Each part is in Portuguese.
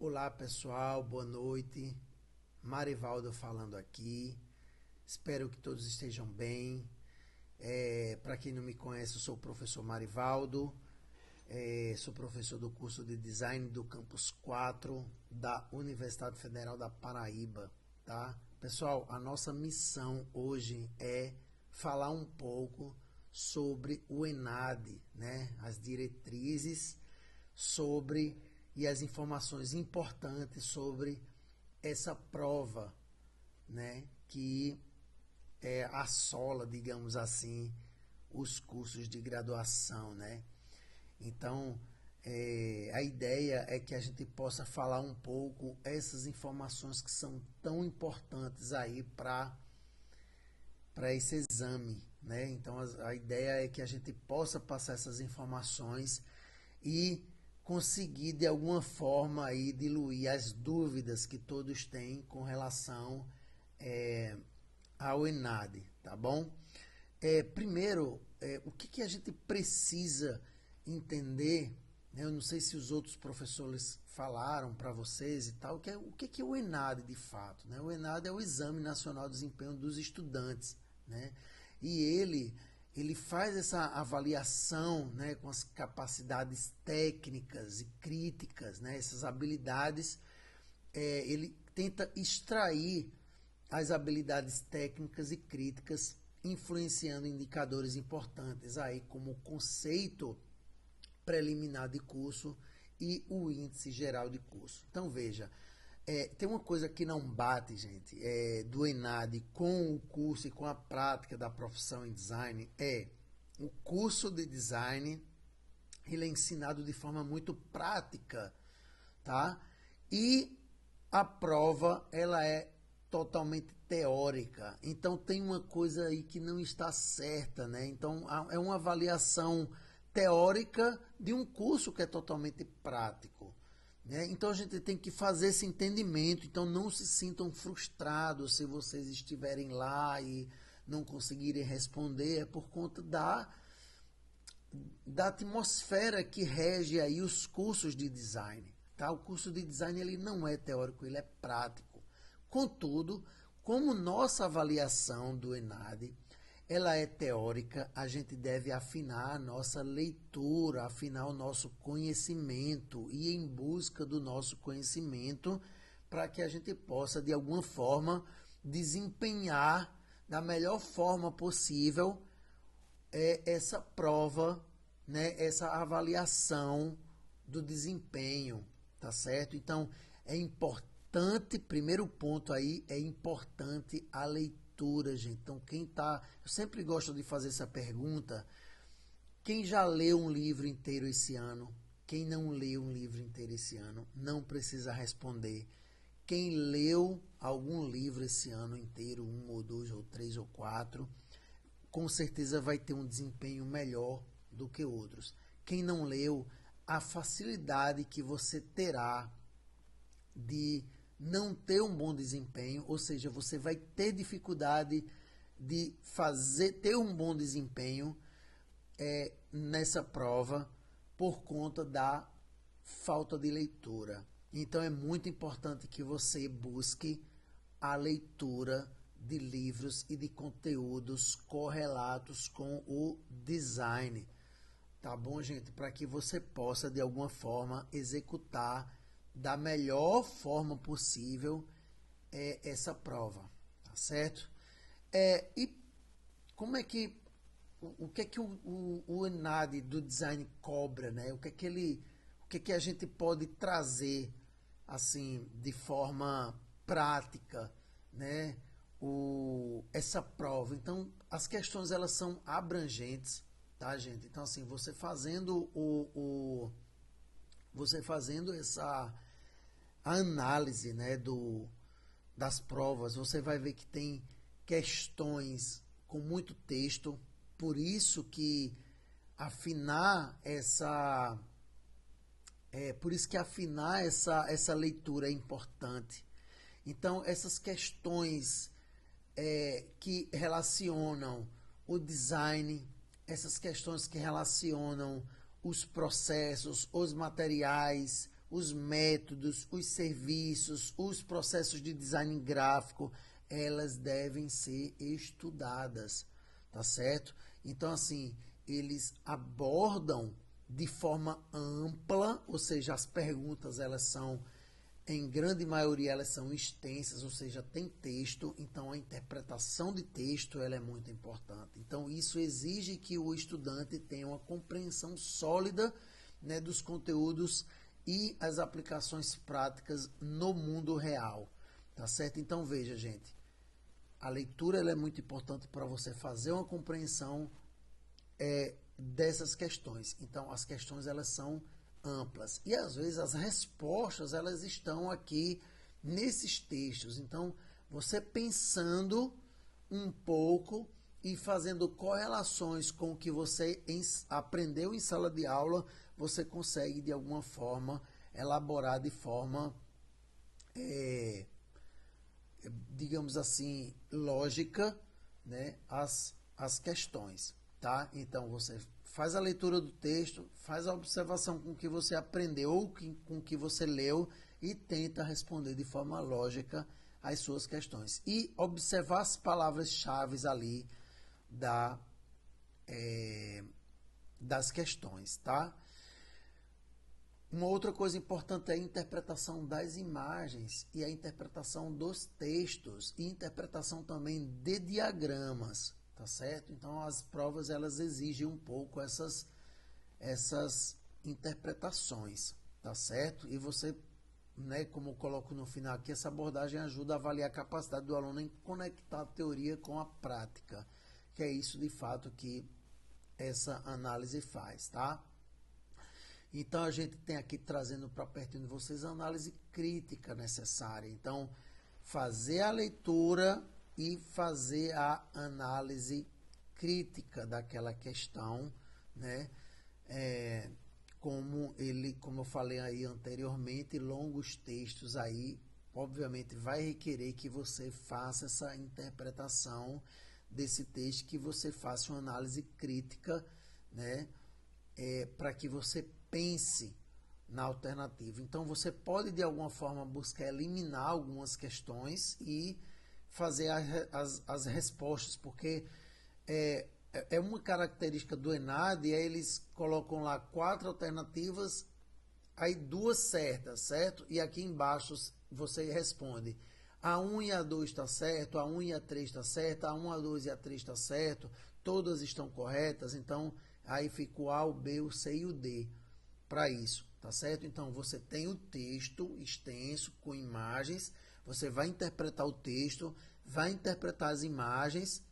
Olá pessoal, boa noite. Marivaldo falando aqui. Espero que todos estejam bem. Para quem não me conhece, eu sou o professor Marivaldo. Sou professor do curso de Design do Campus 4 da Universidade Federal da Paraíba, tá? Pessoal, a nossa missão hoje é falar um pouco sobre o ENAD, né? As diretrizes e as informações importantes sobre essa prova, né? Que assola, digamos assim, os cursos de graduação, né? Então, a ideia é que a gente possa falar um pouco essas informações que são tão importantes aí para esse exame, né? Então, a ideia é que a gente possa passar essas informações e conseguir de alguma forma aí diluir as dúvidas que todos têm com relação ao ENAD, tá bom? Primeiro, o que a gente precisa entender, né? Eu não sei se os outros professores falaram para vocês e tal, o que é o ENAD de fato, né? O ENAD é o Exame Nacional de Desempenho dos Estudantes, né? E ele faz essa avaliação, né, com as capacidades técnicas e críticas, né, essas habilidades, ele tenta extrair as habilidades técnicas e críticas, influenciando indicadores importantes aí como o conceito preliminar de curso e o índice geral de curso. Então veja, tem uma coisa que não bate, gente, do ENAD com o curso e com a prática da profissão em design. O curso de design, ele é ensinado de forma muito prática, tá? E a prova, ela é totalmente teórica. Então tem uma coisa aí que não está certa, né? Então é uma avaliação teórica de um curso que é totalmente prático, né? Então a gente tem que fazer esse entendimento. Então não se sintam frustrados se vocês estiverem lá e não conseguirem responder, é por conta da atmosfera que rege aí os cursos de design, tá? O curso de design ele não é teórico, ele é prático. Contudo, como nossa avaliação do ENAD ela é teórica, a gente deve afinar a nossa leitura, afinar o nosso conhecimento e ir em busca do nosso conhecimento para que a gente possa, de alguma forma, desempenhar da melhor forma possível essa prova, né, essa avaliação do desempenho, tá certo? Então, é importante, primeiro ponto aí, é importante a leitura, gente. Então, eu sempre gosto de fazer essa pergunta, quem já leu um livro inteiro esse ano? Quem não leu um livro inteiro esse ano? Não precisa responder. Quem leu algum livro esse ano inteiro, um ou dois ou três ou quatro, com certeza vai ter um desempenho melhor do que outros. Quem não leu, a facilidade que você terá de não ter um bom desempenho, ou seja, você vai ter dificuldade de ter um bom desempenho nessa prova por conta da falta de leitura. Então é muito importante que você busque a leitura de livros e de conteúdos correlatos com o design, tá bom, gente? Para que você possa de alguma forma executar da melhor forma possível essa prova, tá certo? E como é que o que é que o ENAD do design cobra, né? O que é que a gente pode trazer assim de forma prática, né? Essa prova. Então, as questões elas são abrangentes, tá, gente? Então, assim, você fazendo essa análise, né, das provas, você vai ver que tem questões com muito texto, por isso que afinar essa leitura é importante. Então, essas questões que relacionam o design, essas questões que relacionam os processos, os materiais, os métodos, os serviços, os processos de design gráfico, elas devem ser estudadas, tá certo? Então, assim, eles abordam de forma ampla, ou seja, as perguntas, elas são, em grande maioria, elas são extensas, ou seja, tem texto, então a interpretação de texto, ela é muito importante. Então, isso exige que o estudante tenha uma compreensão sólida, né, dos conteúdos e as aplicações práticas no mundo real, tá certo? Então, veja, gente, a leitura, ela é muito importante para você fazer uma compreensão dessas questões. Então, as questões, elas são amplas. E, às vezes, as respostas, elas estão aqui nesses textos. Então, você pensando um pouco e fazendo correlações com o que você aprendeu em sala de aula, você consegue, de alguma forma, elaborar de forma, digamos assim, lógica, né, as questões, tá? Então, você faz a leitura do texto, faz a observação com o que você aprendeu ou com o que você leu e tenta responder de forma lógica as suas questões. E observar as palavras-chave ali das questões, tá? Uma outra coisa importante é a interpretação das imagens e a interpretação dos textos e interpretação também de diagramas, tá certo? Então, as provas, elas exigem um pouco essas interpretações, tá certo? E você, né, como eu coloco no final aqui, essa abordagem ajuda a avaliar a capacidade do aluno em conectar a teoria com a prática, que é isso de fato que essa análise faz, tá? Então, a gente tem aqui trazendo para pertinho de vocês a análise crítica necessária. Então, fazer a leitura e fazer a análise crítica daquela questão, né? Como eu falei aí anteriormente, longos textos aí, obviamente, vai requerer que você faça essa interpretação desse texto, que você faça uma análise crítica, né? Para que você pense na alternativa. Então, você pode, de alguma forma, buscar eliminar algumas questões e fazer as respostas, porque é uma característica do ENAD, e aí eles colocam lá 4 alternativas, aí 2 certas, certo? E aqui embaixo você responde: a 1 e a 2 está certo, a 1 e a 3 está certo, a 1, a 2 e a 3 está certo, todas estão corretas. Então, aí fica o A, o B, o C e o D para isso, tá certo? Então, você tem o texto extenso com imagens, você vai interpretar o texto, vai interpretar as imagens.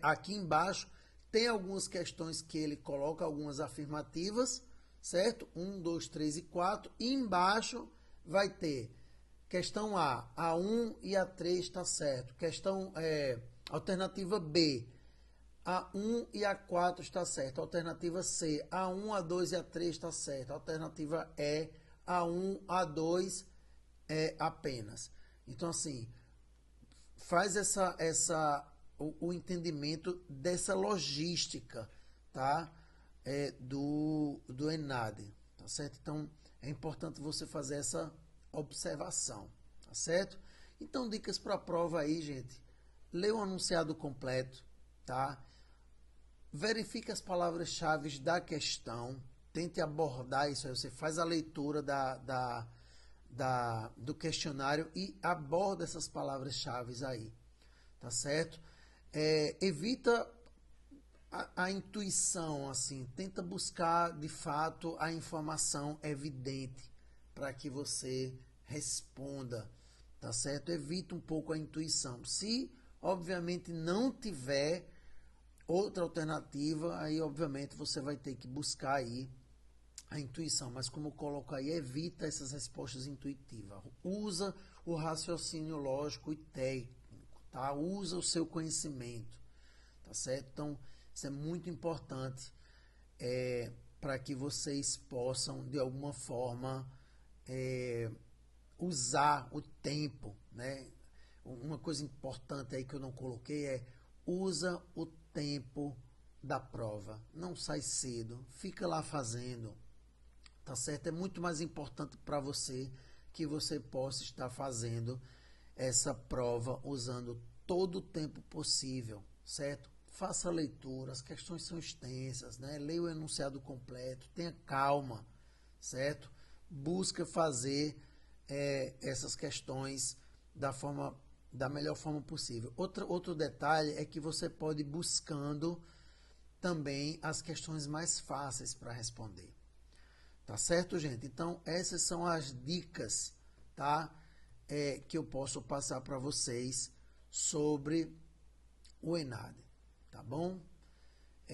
Aqui embaixo tem algumas questões que ele coloca algumas afirmativas, certo? 1, 2, 3 e 4. E embaixo vai ter questão A 1 e a 3 está certo. Questão alternativa B, a 1 e a 4 está certo. Alternativa C, a 1, a 2 e a 3 está certo. Alternativa E, a 1, a 2 é apenas. Então, assim, faz o entendimento dessa logística, tá? Do ENAD, tá certo? Então, é importante você fazer essa observação, tá certo? Então, dicas para a prova aí, gente. Lê o anunciado completo, tá? Verifique as palavras-chave da questão, tente abordar isso aí. Você faz a leitura do questionário e aborda essas palavras-chave aí, tá certo? Evita a intuição, assim, tenta buscar de fato a informação evidente para que você responda, tá certo? Evita um pouco a intuição. Se, obviamente, não tiver outra alternativa, aí, obviamente, você vai ter que buscar aí a intuição, mas como eu coloco aí, evita essas respostas intuitivas. Usa o raciocínio lógico e técnico, tá? Usa o seu conhecimento, tá certo? Então, isso é muito importante para que vocês possam, de alguma forma, usar o tempo, né? Uma coisa importante aí que eu não coloquei usa o tempo da prova. Não sai cedo, fica lá fazendo, tá certo? É muito mais importante para você que você possa estar fazendo essa prova usando todo o tempo possível, certo? Faça a leitura, as questões são extensas, né? Leia o enunciado completo, tenha calma, certo? Busca fazer essas questões da melhor forma possível. Outro detalhe é que você pode ir buscando também as questões mais fáceis para responder. Tá certo, gente? Então, essas são as dicas, tá? Que eu posso passar para vocês sobre o ENAD, tá bom?